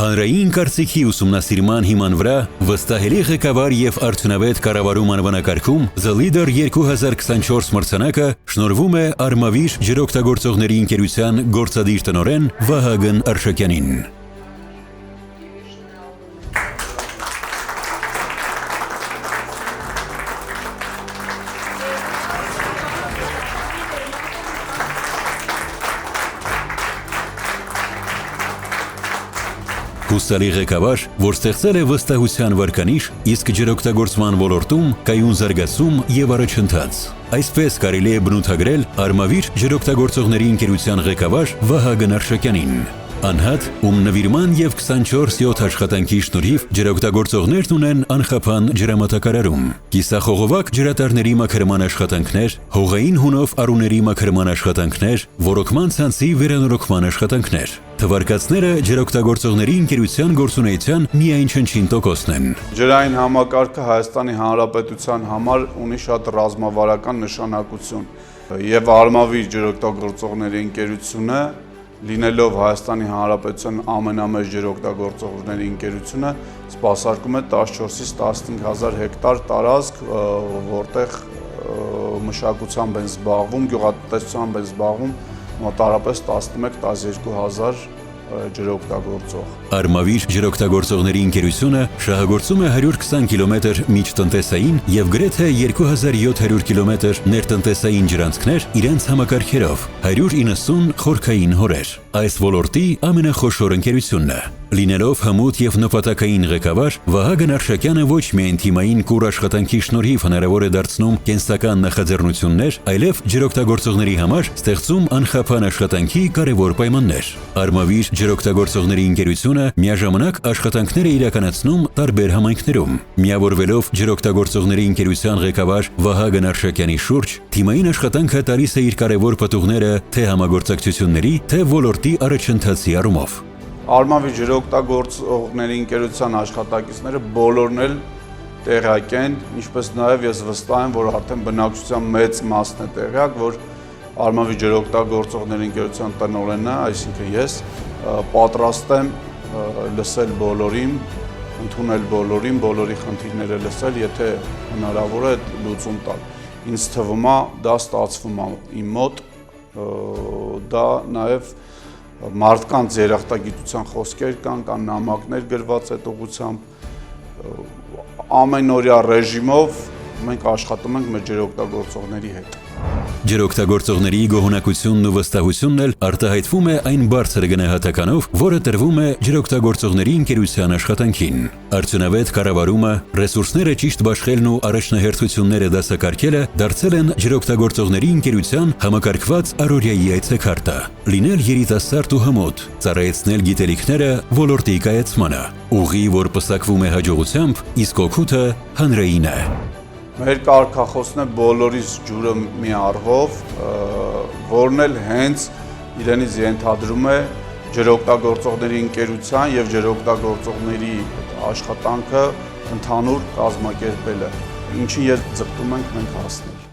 Հանրային կարծիքի ուսումնասիրման հիման վրա վստահելի ղեկավար եւ արդյունավետ կառավարում անվանակարգում The Leader 2024 մրցանակը շնորհվում է Արմավիր ջրօգտագործողների ընկերության գործադիր տնօրեն Վահագն Արշակյանին։ Հուսալի ղեկավար, որ ստեղծել է վստահության վարկանիշ, իսկ ջրօգտագործման ոլորտում կայուն զարգացում եւ առաջընթաց։ Այսպես կարելի է բնութագրել Արմավիր ջրօգտագործողների ընկերության ղեկավար Վահագն Արշակյանին։ Անհատ, ում նվիրման եւ 24/7 աշխատանքի շնորհիվ ջրօգտագործողներն ունեն անխափան ջրամատակարարում, կիսախողովակ ջրատարների մաքրման աշխատանքներ, հողային հունով արուների մաքրման աշխատանքներ, ոռոգման ցանցի վերանորոգման աշխատանքներ։ Թվարկածները ջրօգտագործողների ընկերության գործունեության միայն չնչին տոկոսն են։ Ջրային համակարգը Հայաստանի Հանրապետության համար ունի շատ ռազմավարական նշանակություն եւ Արմավիր ջրօգտագործողների ընկերությունը, լինելով Հայաստանի Հանրապետության ամենամեծ ջրօգտագործողների ընկերությունը, սպասարկում է 14-ից 15000 հեկտար տարածք, որտեղ մշակությամբ են զբաղվում, գյուղատնտեսությամբ են զբաղվում մոտարապես 11-12000 ջրօգտագործող։ Արմավիր ջրօգտագործողների ընկերությունը շահագործում է 120 կիլոմետր միջտնտեսային եւ գրեթե 2700 կիլոմետր ներտնտեսային ջրանցքներ իրենց համակարգերով, 190 խորքային հորեր։ Այս ոլորտի ամենախոշոր ընկերությունն է։ Լինելով հմուտ եւ նպատակային ղեկավար, Վահագն Արշակյանը ոչ միայն թիմային կուր աշխատանքի շնորհիվ հնարավոր է դարձնում կենսական նախաձեռնություններ, այլև ջրօգտագործողների համար ստեղծում անխափան աշխատանքի կարևոր պայմաններ։ Արմավիր ջրօգտագործողների ընկերությունը միաժամանակ աշխատանքներ է իրականացնում տարբեր համայնքներում։ Միավորվելով ջրօգտագործողների ընկերության ղեկավար Վահագն Արշակյանի շուրջ, թիմային աշխատանքը տալիս է իր կարևոր պատուղները թե համագործակցությունների, թե ոլորտի առաջընթացի առումով։ Արմավիր ջրօգտագործողների ընկերության աշխատակիցները բոլորն էլ տեղյակ են, ինչպես նաև ես վստահ եմ, որ արդեն բնակչության մեծ մասն է տեղյակ, որ Արմավիր ջրօգտագործողների ընկերության տնօրենը, այսինքն ես, պատրաստ եմ լսել բոլորին, ընդունել բոլորին, բոլորի խնդիրները լսել, եթե հնարավոր է լուծում տալ։ Ինձ թվում է, դա ստացվում է իմ մոտ, դա նաև մարդկանց երախտագիտության խոսքեր կան նամակներ գրված այդ ուղղությամբ, ամենօրյա ռեժիմով մենք աշխատում ենք մեր ջրօգտագործողների հետ։ Ջրօգտագործողների գոհունակությունն ու վստահությունն էլ արտահայտվում է այն բարձր գնահատականով, որը տրվում է ջրօգտագործողների ընկերության աշխատանքին։ Արդյունավետ կառավարումը, ռեսուրսները ճիշտ բաշխելն ու առաջնահերթությունները դասակարգելը դարձել են ջրօգտագործողների ընկերության համակարգված առօրյայի այցեքարտը։ Լինել երիտասարդ ու հմուտ, ծառայեցնել գիտելիքները ոլորտի կայացմանը, ուղի, որ պսակվում է հաջողությամբ, իսկ օգուտը հանրային է։ Մեր կարգախոսն է բոլորիս ջուրը մի առվով, որն էլ հենց իրենից ենթադրում է ջրօգտագործողների ընկերության եւ ջրօգտագործողների աշխատանքը ընդհանուր կազմակերպելը, ինչին ես ձգտում ենք մենք հասնել։